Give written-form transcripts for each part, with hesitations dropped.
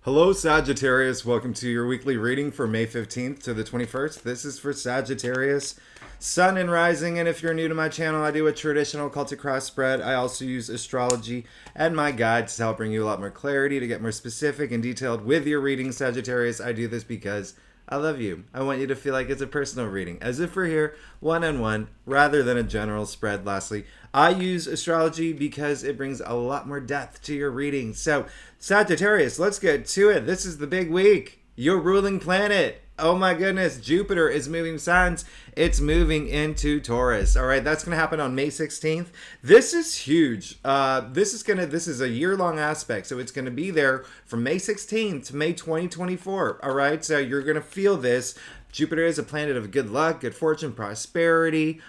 Hello, Sagittarius. Welcome to your weekly reading for May 15th to the 21st. This is for Sagittarius, Sun and Rising. And if you're new to my channel, I do a traditional Celtic cross spread. I also use astrology and my guides to help bring you a lot more clarity, to get more specific and detailed with your reading, Sagittarius. I do this because I love you. I want you to feel like it's a personal reading, as if we're here one-on-one rather than a general spread. Lastly, I use astrology because it brings a lot more depth to your reading. So, Sagittarius, let's get to it. This is the big week. Your ruling planet. Oh my goodness, Jupiter is moving signs. It's moving into Taurus. All right, that's going to happen on May 16th. This is huge. This is a year-long aspect, so it's going to be there from May 16th to May 2024. All right, so you're going to feel this. Jupiter is a planet of good luck, good fortune, prosperity,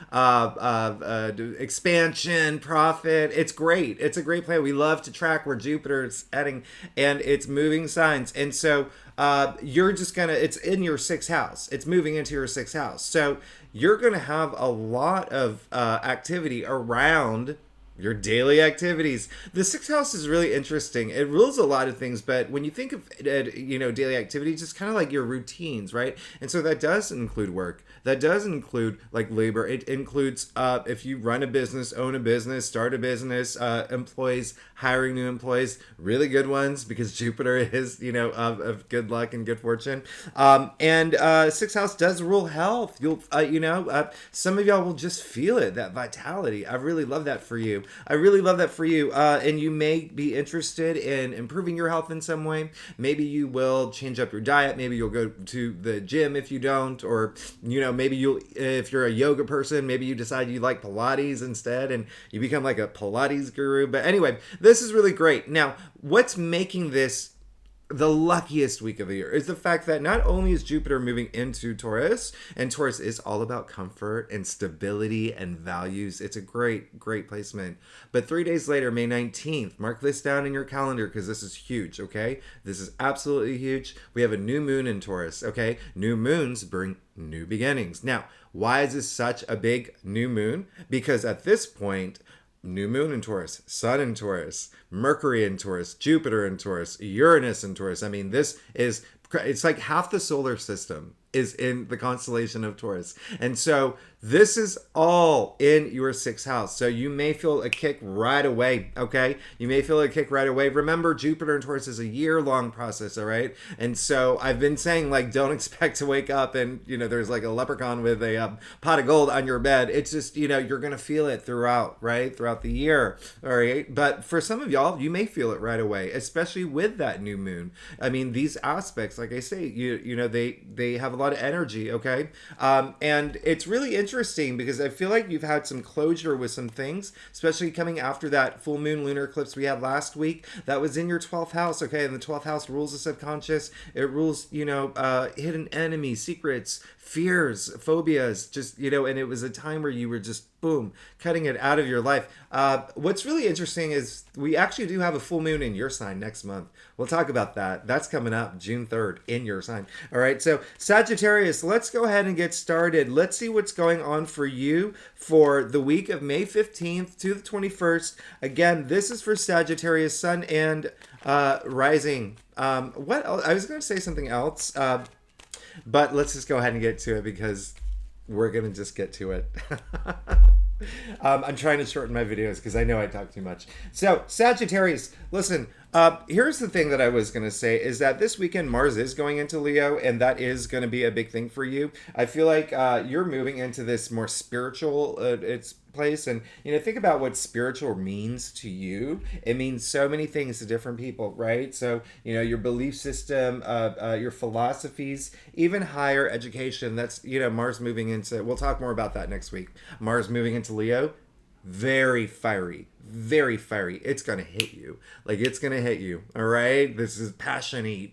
expansion, profit. It's great. It's a great planet. We love to track where Jupiter is heading, and it's moving signs. And so it's in your sixth house. It's moving into your sixth house. So you're going to have a lot of activity around your daily activities. The sixth house is really interesting. It rules a lot of things, but when you think of daily activities, it's kind of like your routines, right? And so that does include work. That does include like labor. It includes if you run a business, own a business, start a business, employees, hiring new employees, really good ones, because Jupiter is of good luck and good fortune. And sixth house does rule health. You'll some of y'all will just feel it, that vitality. I really love that for you. And you may be interested in improving your health in some way. Maybe you will change up your diet. Maybe you'll go to the gym if you don't, or maybe if you're a yoga person, maybe you decide you like Pilates instead and you become like a Pilates guru. But anyway, this is really great. Now, what's making this the luckiest week of the year is the fact that not only is Jupiter moving into Taurus, and Taurus is all about comfort and stability and values. It's a great, great placement. But 3 days later, May 19th, mark this down in your calendar because this is huge, okay? This is absolutely huge. We have a new moon in Taurus, okay? New moons bring new beginnings. Now, why is this such a big new moon? Because at this point, new moon in Taurus, Sun in Taurus, Mercury in Taurus, Jupiter in Taurus, Uranus in Taurus. I mean, it's like half the solar system is in the constellation of Taurus. And so this is all in your sixth house. So you may feel a kick right away, okay? You may feel a kick right away. Remember, Jupiter and Taurus is a year-long process, all right? And so I've been saying, don't expect to wake up and, there's like a leprechaun with a pot of gold on your bed. It's just, you're going to feel it throughout, right? Throughout the year, all right? But for some of y'all, you may feel it right away, especially with that new moon. I mean, these aspects, like I say, they have a lot of energy, okay? And it's really interesting because I feel like you've had some closure with some things, especially coming after that full moon lunar eclipse we had last week. That was in your 12th house, okay? And the 12th house rules the subconscious. It rules, hidden enemies, secrets, fears, phobias, just, and it was a time where you were just, boom, cutting it out of your life. What's really interesting is we actually do have a full moon in your sign next month. We'll talk about that. That's coming up June 3rd in your sign. All right, so Sagittarius, let's go ahead and get started. Let's see what's going on for you for the week of May 15th to the 21st. Again, this is for Sagittarius, Sun and Rising. What else? I was going to say something else, but let's just go ahead and get to it because we're going to just get to it. I'm trying to shorten my videos because I know I talk too much. So, Sagittarius, listen, here's the thing that I was going to say is that this weekend Mars is going into Leo, and that is going to be a big thing for you. I feel like you're moving into this more spiritual place, and think about what spiritual means to you. It means so many things to different people, right? So your belief system, your philosophies, even higher education. That's Mars moving into, we'll talk more about that next week. Mars moving into Leo, very fiery, very fiery. It's gonna hit you, all right? This is passionate,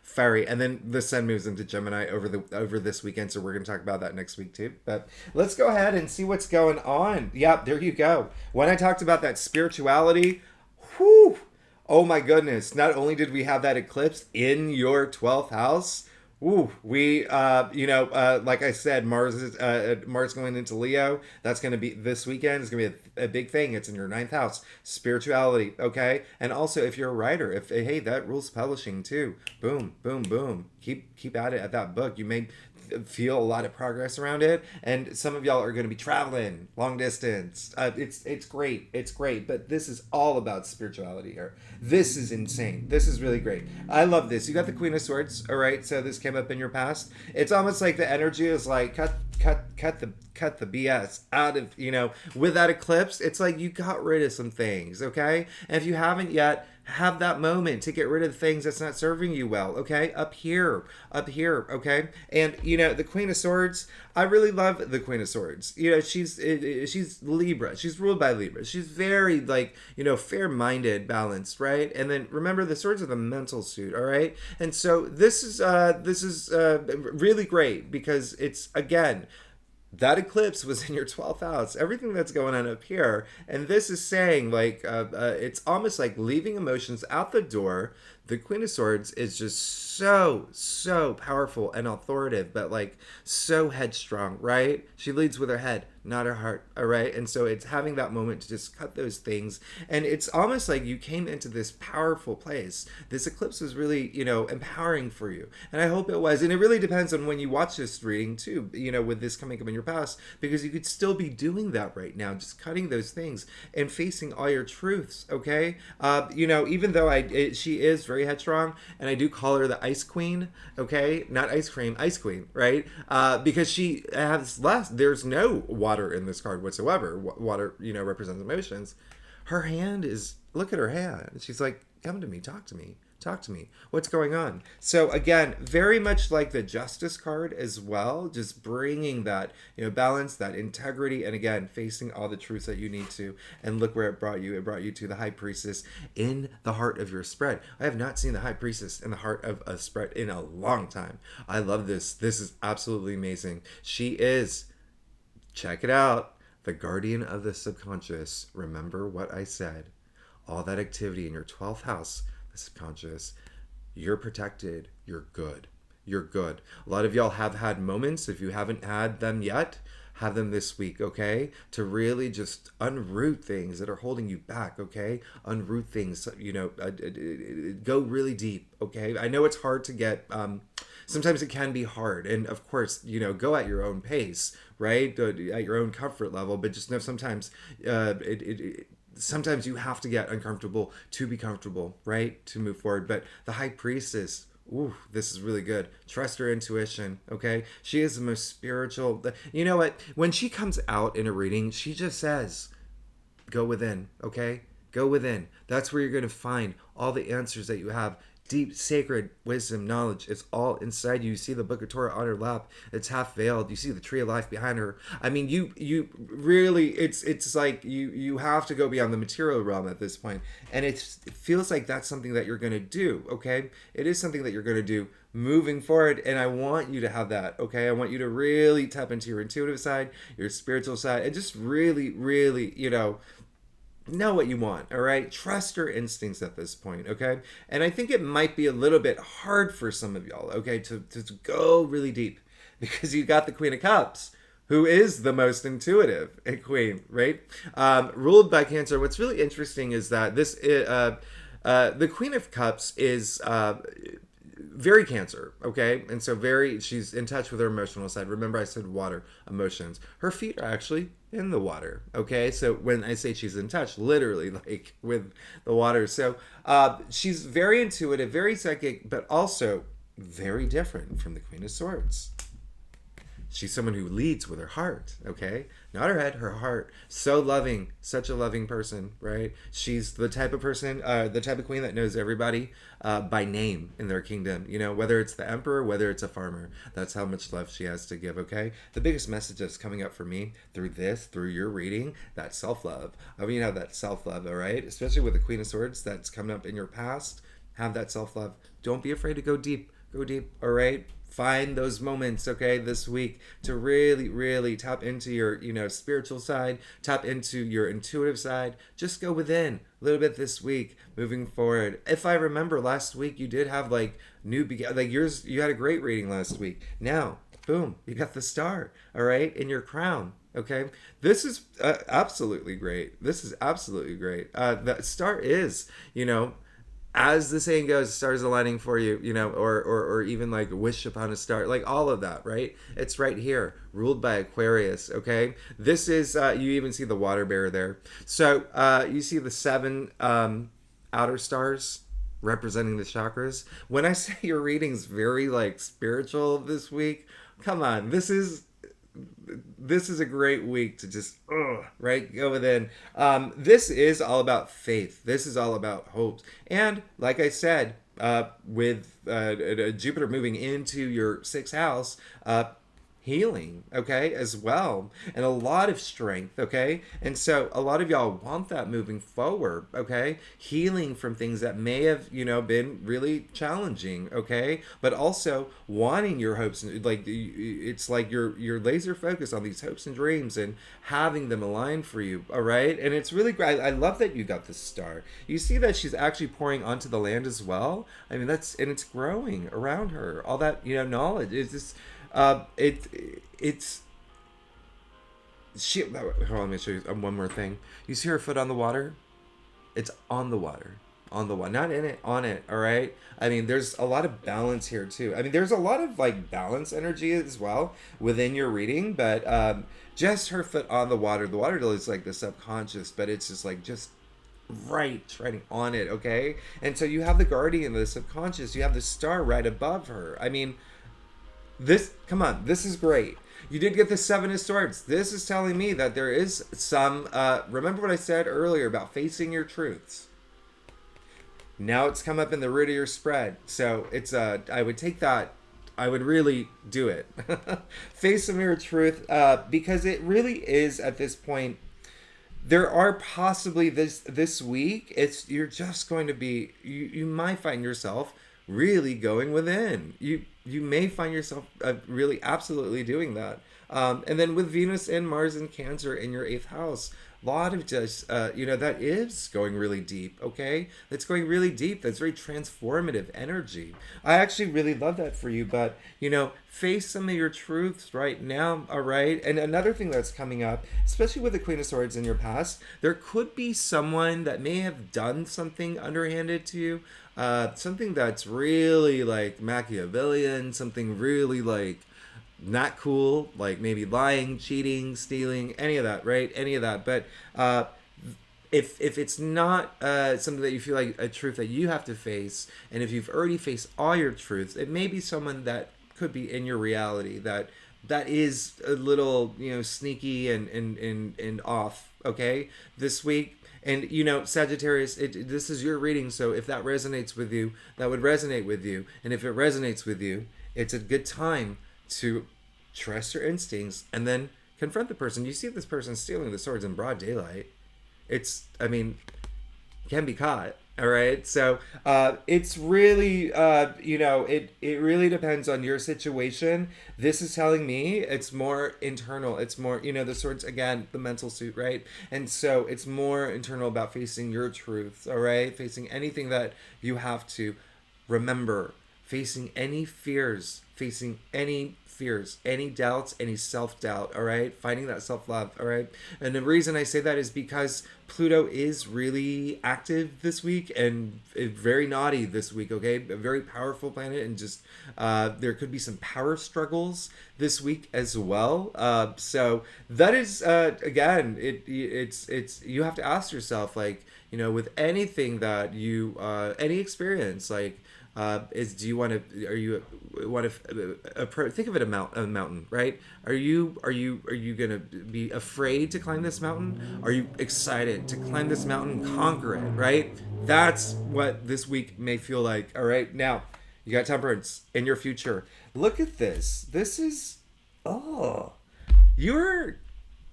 fiery. And then the Sun moves into Gemini over this weekend, so we're going to talk about that next week too. But let's go ahead and see what's going on. Yep, there you go. When I talked about that spirituality, whew, oh my goodness, not only did we have that eclipse in your 12th house, Ooh, like I said, Mars going into Leo. That's going to be this weekend. It's going to be a big thing. It's in your ninth house, spirituality. Okay, and also if you're a writer, if hey, that rules publishing too. Boom, boom, boom. Keep at it at that book. You may feel a lot of progress around it, and some of y'all are going to be traveling long distance. It's great, it's great, but this is all about spirituality here. This is insane. This is really great. I love this. You got the Queen of Swords. All right, so this came up in your past. It's almost like the energy is like cut the BS out of, with that eclipse. It's like you got rid of some things, okay? And if you haven't yet, have that moment to get rid of the things that's not serving you well, okay? Up here, okay? And the Queen of Swords, I really love the Queen of Swords. She's Libra. She's ruled by Libra. She's very fair-minded, balanced, right? And then remember, the swords are the mental suit, all right? And so this is really great because it's, again, that eclipse was in your 12th house, everything that's going on up here, and this is saying it's almost like leaving emotions out the door. The Queen of Swords is just so powerful and authoritative, but like so headstrong, right? She leads with her head, not her heart, all right? And so it's having that moment to just cut those things, and it's almost like you came into this powerful place. This eclipse was really empowering for you, and I hope it was. And it really depends on when you watch this reading too, with this coming up in your past, because you could still be doing that right now, just cutting those things and facing all your truths, okay? Even though she is very headstrong, and I do call her the Ice Queen, okay? Not ice cream, Ice Queen, right? Because she has less, there's no water in this card whatsoever. Water, represents emotions. Her hand is, look at her hand. She's like, come to me, talk to me. Talk to me. What's going on? So again, very much like the Justice card as well, just bringing that, balance, that integrity, and again, facing all the truths that you need to. And look where it brought you. It brought you to the High Priestess in the heart of your spread. I have not seen the High Priestess in the heart of a spread in a long time. I love this. This is absolutely amazing. She is, check it out, the guardian of the subconscious. Remember what I said. All that activity in your 12th house, subconscious, you're protected, you're good, you're good. A lot of y'all have had moments. If you haven't had them yet, have them this week, okay? To really just unroot things that are holding you back, okay? Unroot things, go really deep, okay? I know it's hard to get, sometimes it can be hard, and of course, go at your own pace, right? At your own comfort level, but just know sometimes sometimes you have to get uncomfortable to be comfortable, right? To move forward. But the High Priestess, ooh, this is really good. Trust her intuition, okay? She is the most spiritual. You know what? When she comes out in a reading, she just says, go within, okay? Go within. That's where you're going to find all the answers that you have. Deep, sacred wisdom, knowledge. It's all inside you. You see the Book of Torah on her lap. It's half veiled. You see the Tree of Life behind her. I mean, you really, it's like you have to go beyond the material realm at this point. And it feels like that's something that you're going to do, okay? It is something that you're going to do moving forward, and I want you to have that, okay? I want you to really tap into your intuitive side, your spiritual side, and just really, really, know what you want, all right? Trust your instincts at this point, okay? And I think it might be a little bit hard for some of y'all, okay, to go really deep because you got the Queen of Cups, who is the most intuitive queen, right? Ruled by Cancer. What's really interesting is that the Queen of Cups is very Cancer, okay? And so she's in touch with her emotional side. Remember I said water, emotions. Her feet are actually in the water, okay? So when I say she's in touch, literally like with the water. So she's very intuitive, very psychic, but also very different from the Queen of Swords. She's someone who leads with her heart, okay? Not her head, her heart. So loving, such a loving person, right? She's the type of person, the type of queen that knows everybody by name in their kingdom. Whether it's the emperor, whether it's a farmer. That's how much love she has to give, okay? The biggest message that's coming up for me through your reading, that self-love. I mean, you have that self-love, all right? Especially with the Queen of Swords that's coming up in your past. Have that self-love. Don't be afraid to go deep. Go deep, all right? find those moments, okay, this week to really, really tap into your, spiritual side, tap into your intuitive side. Just go within a little bit this week, moving forward. If I remember last week, you did have like like yours, you had a great reading last week. Now, boom, you got the star, all right, in your crown. Okay, this is absolutely great. This is absolutely great. The star is, as the saying goes, stars aligning for you, or even like wish upon a star, like all of that, right? It's right here, ruled by Aquarius, okay? This is, you even see the water bear there. So you see the 7 outer stars representing the chakras. When I say your reading's very like spiritual this week, come on, this is a great week to just right, go within. This is all about faith. This is all about hopes. And like I said, with Jupiter moving into your 6th house, healing, okay, as well, and a lot of strength, okay. And so a lot of y'all want that moving forward, okay, healing from things that may have been really challenging, okay, but also wanting your hopes, like it's like you're laser focused on these hopes and dreams and having them align for you, all right. And it's really great. I love that you got this star. You see that she's actually pouring onto the land as well. I mean, it's growing around her, all that knowledge is just it's she. Hold on, let me show you one more thing. You see her foot on the water? It's on the water, not in it, on it. All right. I mean, there's a lot of balance here too. I mean, there's a lot of like balance energy as well within your reading, but just her foot on the water. The water is like the subconscious, but it's just like right on it. Okay. And so you have the guardian of the subconscious. You have the star right above her. I mean, come on, this is great. You did get the 7 of Swords. This is telling me that there is some, remember what I said earlier about facing your truths. Now it's come up in the root of your spread. So it's, I would take that, I would really do it. Face some of your truth, because it really is at this point, there are possibly this week, you're just going to be, you might find yourself really going within. You may find yourself really absolutely doing that. And then with Venus and Mars and Cancer in your 8th house, a lot of just, that is going really deep, okay? That's going really deep. That's very transformative energy. I actually really love that for you, but, face some of your truths right now, all right? And another thing that's coming up, especially with the Queen of Swords in your past, there could be someone that may have done something underhanded to you, something that's really like Machiavellian, something really like not cool, like maybe lying, cheating, stealing, any of that, right? Any of that. But if it's not something that you feel like a truth that you have to face, and if you've already faced all your truths, it may be someone that could be in your reality that is a little sneaky and off, okay, this week. And Sagittarius, this is your reading, so if that resonates with you, that would resonate with you. And if it resonates with you, it's a good time to trust your instincts and then confront the person. You see this person stealing the swords in broad daylight. Can be caught. All right. So it's really, it really depends on your situation. This is telling me it's more internal. It's more, the swords, again, the mental suit, right? And so it's more internal about facing your truths. All right. Facing anything that you have to remember, facing any fears, any doubts, any self-doubt, all right? Finding that self-love, all right? And the reason I say that is because Pluto is really active this week and very naughty this week, okay? A very powerful planet, and just there could be some power struggles this week as well. So that is, again, it's you have to ask yourself, like, with anything that you, any experience, like, do you want to think of it a mountain, right? Are you gonna be afraid to climb this mountain? Are you excited to climb this mountain, conquer it, right? That's what this week may feel like. All right, now you got Temperance in your future. Look at this. This is you're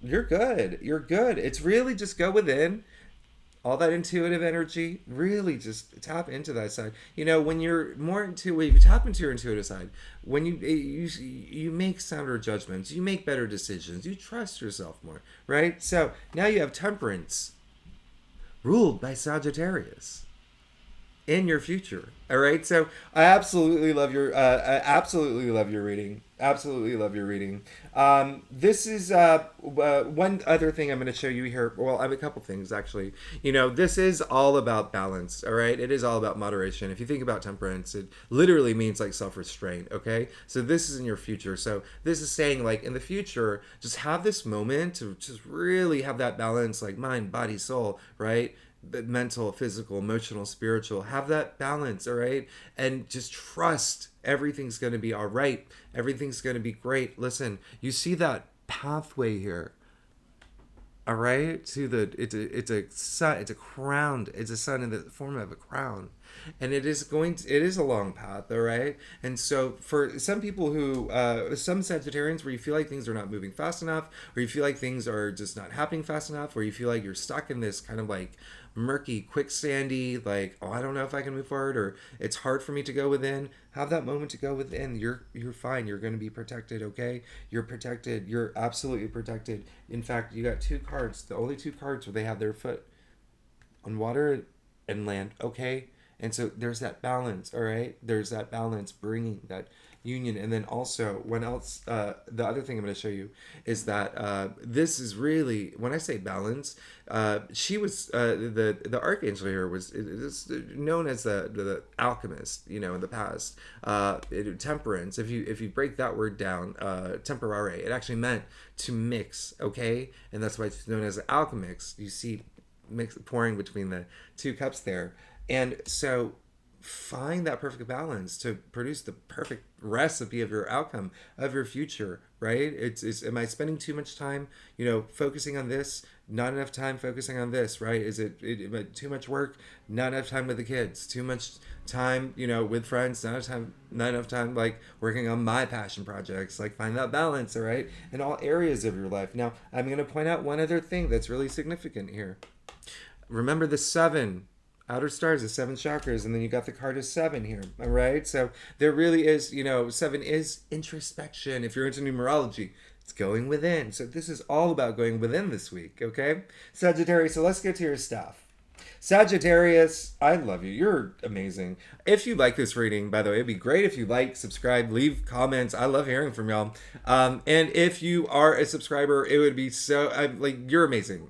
good. You're good. It's really just go within. all that intuitive energy, really just tap into that side. When you're when you tap into your intuitive side, when you make sounder judgments, you make better decisions, you trust yourself more, right? So now you have temperance ruled by Sagittarius in your future. All right. So I absolutely love I absolutely love your reading. Absolutely love your reading. This is one other thing I'm going to show you here. Well, I have a couple things actually. This is all about balance. All right. It is all about moderation. If you think about temperance, it literally means like self-restraint. Okay. So this is in your future. So this is saying like in the future, just have this moment to just really have that balance, like mind, body, soul, right? Mental, physical, emotional, spiritual. Have that balance, all right? And just trust everything's going to be all right. Everything's going to be great. Listen, you see that pathway here, all right? To it's a sun, it's a crown, it's a sun in the form of a crown. And it is a long path, all right? And so for some people who, some Sagittarians where you feel like things are not moving fast enough, or you feel like things are just not happening fast enough, or you feel like you're stuck in this kind of like murky, quicksandy, like, oh, I don't know if I can move forward, or it's hard for me to go within, have that moment to go within. You're fine. You're going to be protected, okay? You're protected. You're absolutely protected. In fact, you got two cards, the only two cards where they have their foot on water and land, okay? And so there's that balance, all right? There's that balance bringing that union. And then also, the other thing I'm going to show you is that this is really, when I say balance, she was, the archangel here was known as the alchemist, in the past. Temperance, if you break that word down, temperare, it actually meant to mix, okay? And that's why it's known as alchemist. You see pouring between the two cups there. And so find that perfect balance to produce the perfect recipe of your outcome, of your future, right? It's am I spending too much time, focusing on this, not enough time focusing on this, right? Is it too much work, not enough time with the kids, too much time, with friends, not enough time like working on my passion projects. Like find that balance, all right, in all areas of your life. Now, I'm going to point out one other thing that's really significant here. Remember the 7 outer stars, the 7 chakras, and then you got the card of 7 here, all right? So there really is, 7 is introspection. If you're into numerology, it's going within. So this is all about going within this week, okay? Sagittarius, so let's get to your stuff. Sagittarius, I love you. You're amazing. If you like this reading, by the way, it'd be great if you like, subscribe, leave comments. I love hearing from y'all. And if you are a subscriber, it would be so you're amazing.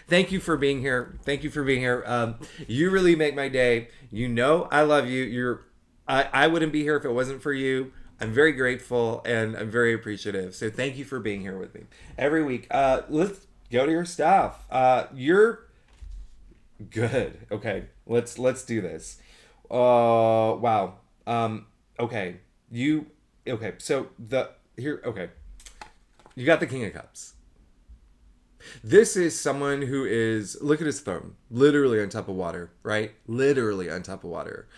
Thank you for being here. Thank you for being here. You really make my day. I love you. I wouldn't be here if it wasn't for you. I'm very grateful and I'm very appreciative. So thank you for being here with me every week. Let's go to your stuff. You're good. Okay. Let's do this. Wow. Okay. Okay. So okay. You got the King of Cups. This is someone who is, look at his throne, literally on top of water, right? Literally on top of water.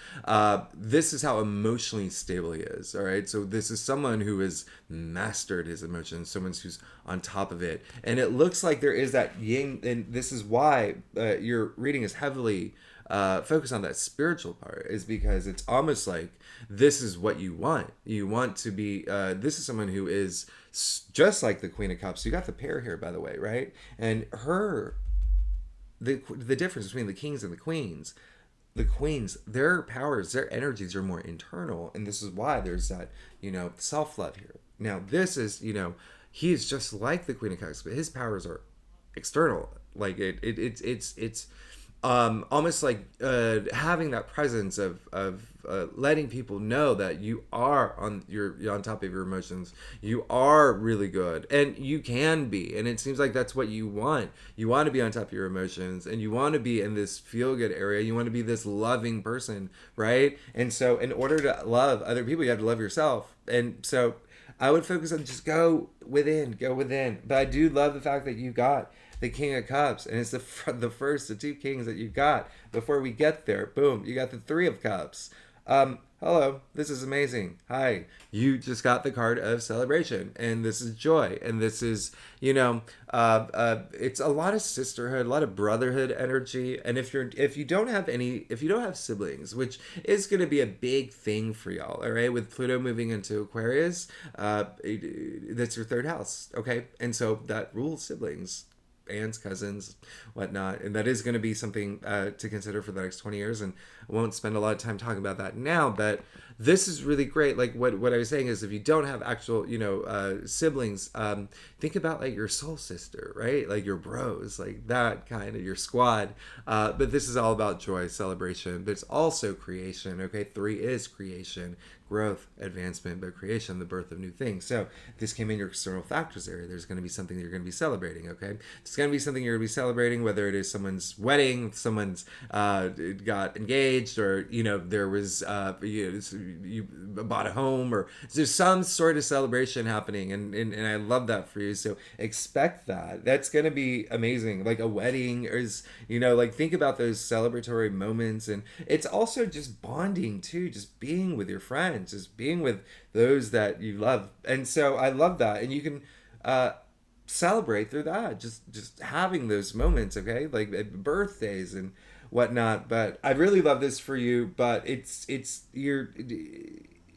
This is how emotionally stable he is, all right? So this is someone who has mastered his emotions, someone who's on top of it. And it looks like there is that yin, and this is why your reading is heavily focused on that spiritual part, is because it's almost like this is what you want. You want to be, this is someone who is just like the Queen of Cups. You got the pair here, by the way, right? And the difference between the kings and the queens, their powers, their energies are more internal, and this is why there's that, self-love here. Now, this is, he's just like the Queen of Cups, but his powers are external. Like it's almost like having that presence of letting people know that you're on top of your emotions. You are really good, and you can be, and it seems like that's what you want. You want to be on top of your emotions, and you want to be in this feel-good area. You want to be this loving person, right? And so in order to love other people, you have to love yourself. And so I would focus on just go within. But I do love the fact that you got the King of Cups, and it's the first, the 2 kings that you got. Before we get there, boom, you got the 3 of Cups. Hello, this is amazing. Hi, you just got the card of celebration, and this is joy, and this is, it's a lot of sisterhood, a lot of brotherhood energy. And if you don't have if you don't have siblings, which is going to be a big thing for y'all, all right, with Pluto moving into Aquarius, that's your third house, okay, and so that rules siblings, aunts, cousins, whatnot. And that is going to be something to consider for the next 20 years. And I won't spend a lot of time talking about that now, but this is really great. Like what I was saying is if you don't have actual, siblings, think about like your soul sister, right? Like your bros, like that kind of your squad. But this is all about joy, celebration, but it's also creation. Okay. 3 is creation, growth, advancement, but creation, the birth of new things. So this came in your external factors area. There's going to be something that you're going to be celebrating. Okay, it's going to be something you're going to be celebrating, whether it is someone's wedding, someone's got engaged, or there was you bought a home, or there's some sort of celebration happening, and I love that for you. So expect that. That's going to be amazing. Like a wedding is, like think about those celebratory moments, and it's also just bonding too, just being with your friends, just being with those that you love. And so I love that, and you can celebrate through that, just having those moments, okay, like birthdays and whatnot. But I really love this for you. But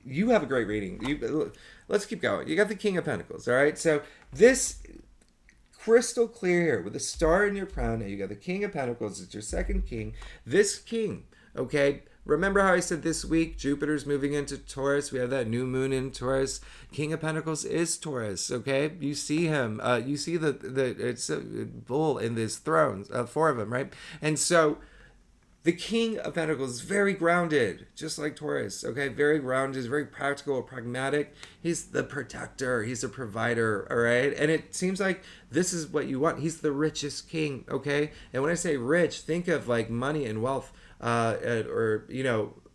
you have a great reading. Let's keep going. You got the King of Pentacles, all right. So this crystal clear here with a star in your crown. Now you got the King of Pentacles. It's your second king. This king, okay. Remember how I said this week Jupiter's moving into Taurus? We have that new moon in Taurus. King of Pentacles is Taurus, okay? You see him. You see it's a bull in this throne, 4 of them, right? And so the King of Pentacles is very grounded, just like Taurus, okay? Very grounded, is very practical, pragmatic. He's the protector. He's a provider, all right? And it seems like this is what you want. He's the richest king, okay? And when I say rich, think of like money and wealth. Or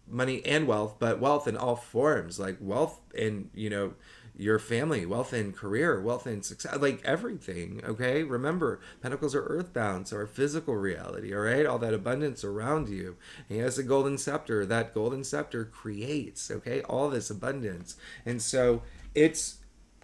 money and wealth, but wealth in all forms, like wealth in your family, wealth in career, wealth in success, like everything. Okay, remember pentacles are earthbound, so our physical reality, all right, all that abundance around you. He has a golden scepter. That golden scepter creates, okay, all this abundance. And so it's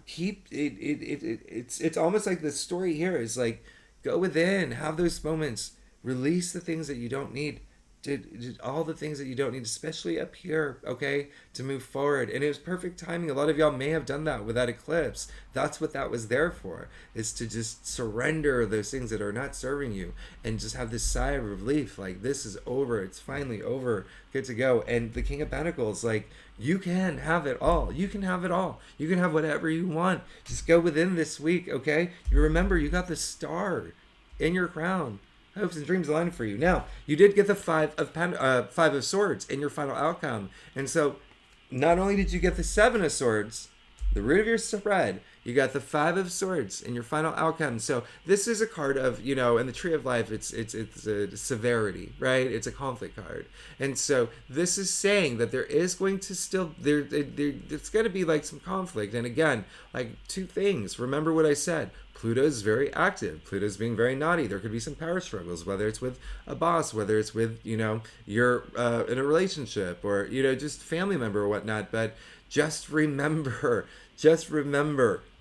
it's almost like the story here is like, go within, have those moments, release the things that you don't need, did all the things that you don't need, especially up here, okay, to move forward. And it was perfect timing. A lot of y'all may have done that with that eclipse. That's what that was there for, is to just surrender those things that are not serving you and just have this sigh of relief, like this is over, it's finally over, good to go. And the King of Pentacles, like, you can have it all. You can have it all. You can have whatever you want. Just go within this week, okay? You remember, you got the star in your crown. Hopes and dreams align for you. Now, you did get the Five of Swords in your final outcome. And so, not only did you get the 7 of Swords, the root of your spread, you got the 5 of Swords in your final outcome. So this is a card of, in the Tree of Life, it's a severity, right? It's a conflict card. And so this is saying that there is going to still, it's going to be like some conflict. And again, like 2 things. Remember what I said. Pluto is very active. Pluto is being very naughty. There could be some power struggles, whether it's with a boss, whether it's with, you're in a relationship, or, just family member or whatnot. But just remember,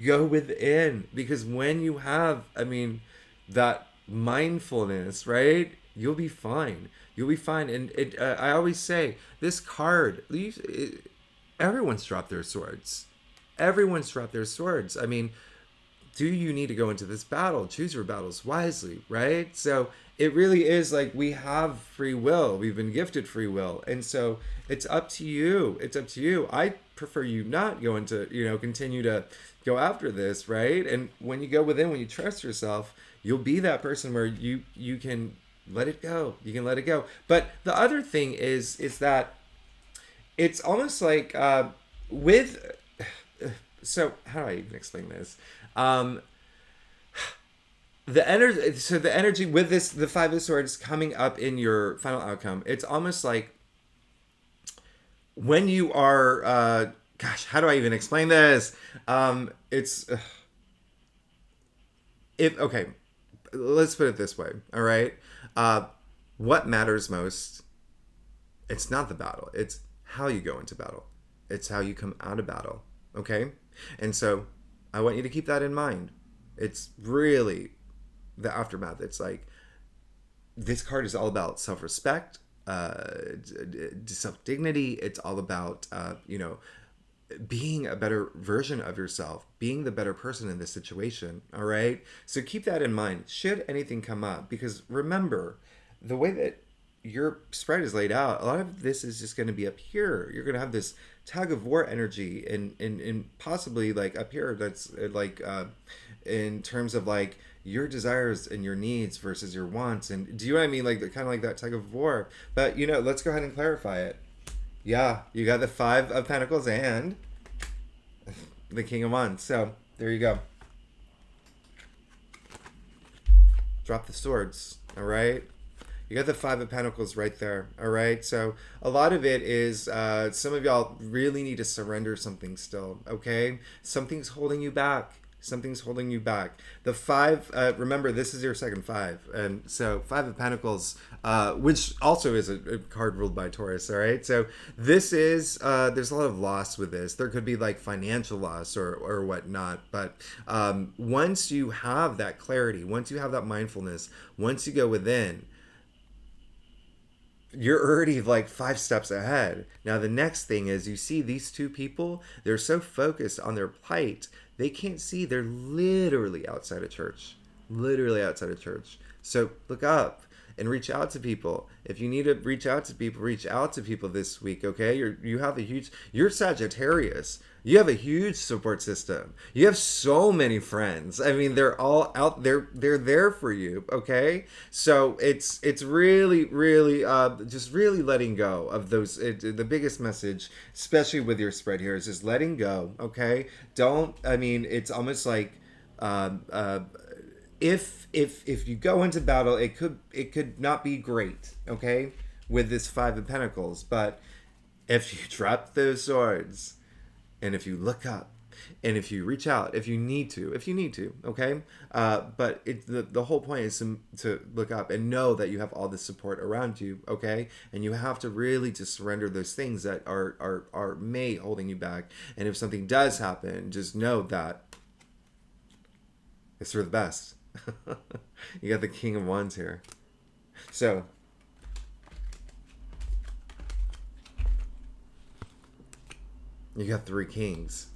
go within, because when you have, that mindfulness, right, you'll be fine. You'll be fine. And I always say this card, everyone's dropped their swords. Everyone's dropped their swords. Do you need to go into this battle? Choose your battles wisely, right? So it really is like we have free will. We've been gifted free will. And so it's up to you. It's up to you. I prefer you not go into, continue to go after this, right? And when you go within, when you trust yourself, you'll be that person where you can let it go. You can let it go. But the other thing is that it's almost like so how do I even explain this? The energy with this, the 5 of Swords coming up in your final outcome, it's almost like when you are, how do I even explain this? Okay, let's put it this way, all right? What matters most, it's not the battle, it's how you go into battle. It's how you come out of battle. Okay? And so I want you to keep that in mind. It's really the aftermath. It's like this card is all about self-respect, self-dignity. It's all about, being a better version of yourself, being the better person in this situation. All right. So keep that in mind should anything come up, because remember, the way that your spread is laid out, a lot of this is just going to be up here. You're going to have this tug of war energy and possibly like up here. That's like, in terms of like your desires and your needs versus your wants. And do you know what I mean? Like kind of like that tug of war. But let's go ahead and clarify it. Yeah, you got the Five of Pentacles and the King of Wands. So there you go. Drop the swords. All right. You got the Five of Pentacles right there. All right. So a lot of it is some of y'all really need to surrender something still. Okay. Something's holding you back. Something's holding you back. The five, remember, this is your second five. And so Five of Pentacles, which also is a card ruled by Taurus, all right? So this is, there's a lot of loss with this. There could be like financial loss or whatnot. But once you have that clarity, once you have that mindfulness, once you go within, you're already like 5 steps ahead. Now, the next thing is you see these two people, they're so focused on their plight, they can't see. They're literally outside of church. Literally outside of church. So look up and reach out to people. If you need to reach out to people this week, okay? You're Sagittarius. You have a huge support system. You have so many friends. I mean, they're all out there. They're there for you, okay? So it's really, really just really letting go of those. The biggest message, especially with your spread here, is just letting go, okay? It's almost like if you go into battle, it could not be great, okay, with this Five of Pentacles. But if you drop those swords, and if you look up, and if you reach out, if you need to, okay, but the whole point is to look up and know that you have all this support around you, okay, and you have to really just surrender those things that are may holding you back. And if something does happen, just know that it's for the best. You got the King of Wands here. So you got 3 kings.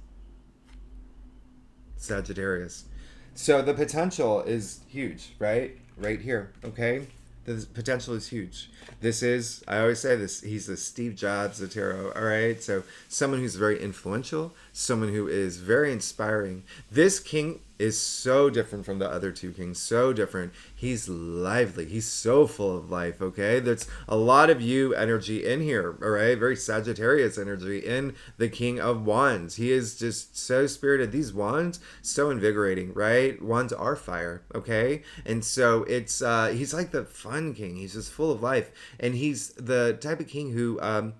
Sagittarius. So the potential is huge, right? Right here, okay? The potential is huge. This is, I always say this, he's the Steve Jobs of tarot, all right? So someone who's very influential, someone who is very inspiring. This king is so different from the other 2 kings, so different. He's lively. He's so full of life, okay? There's a lot of you energy in here, all right? Very Sagittarius energy in the King of Wands. He is just so spirited. These wands, so invigorating, right? Wands are fire, okay? And so it's, he's like the fun king. He's just full of life. And he's the type of king who, none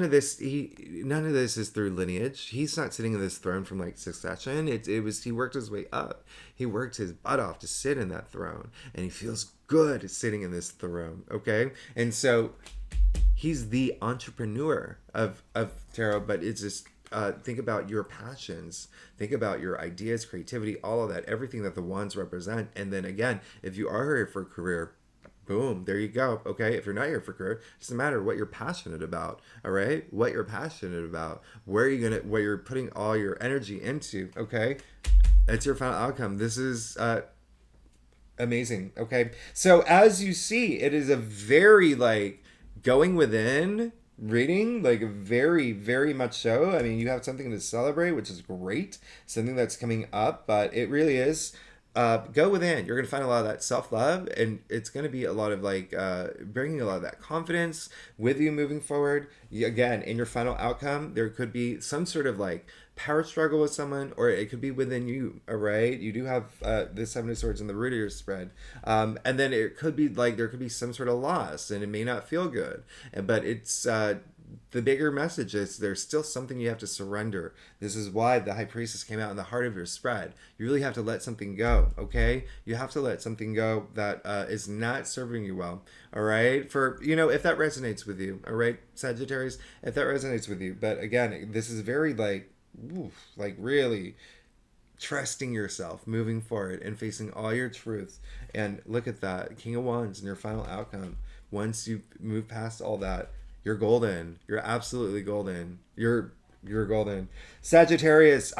of this is through lineage. He's not sitting in this throne from like succession. He worked his way up. He worked his butt off to sit in that throne, and he feels good sitting in this throne, okay? And so he's the entrepreneur of tarot. But it's just think about your passions, think about your ideas, creativity, all of that, everything that the wands represent. And then again, if you are here for a career, boom, there you go. Okay, if you're not here for career, it doesn't matter what you're passionate about. All right, what you're passionate about, where you're putting all your energy into. Okay, that's your final outcome. This is amazing. Okay, so as you see, it is a very like going within reading, like very, very much so. I mean, you have something to celebrate, which is great, something that's coming up, but it really is. Go within. You're going to find a lot of that self-love, and it's going to be a lot of like bringing a lot of that confidence with you moving forward. Again, in your final outcome, there could be some sort of like power struggle with someone, or it could be within you. All right, you do have the Seven of Swords in the root of your spread, and then it could be like there could be some sort of loss, and it may not feel good, but it's the bigger message is there's still something you have to surrender. This is why the High Priestess came out in the heart of your spread. You really have to let something go, okay? You have to let something go that is not serving you well, all right? For, if that resonates with you, all right, Sagittarius, if that resonates with you. But again, this is very like really trusting yourself, moving forward, and facing all your truths. And look at that, King of Wands and your final outcome. Once you move past all that, you're golden. You're absolutely golden. You're golden. Sagittarius,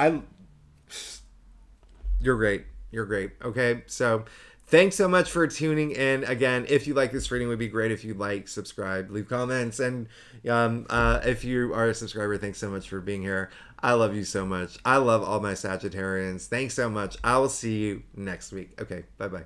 you're great. You're great. Okay, so thanks so much for tuning in. Again, if you like this reading, it would be great if you like, subscribe, leave comments, and if you are a subscriber, thanks so much for being here. I love you so much. I love all my Sagittarians. Thanks so much. I will see you next week. Okay, bye-bye.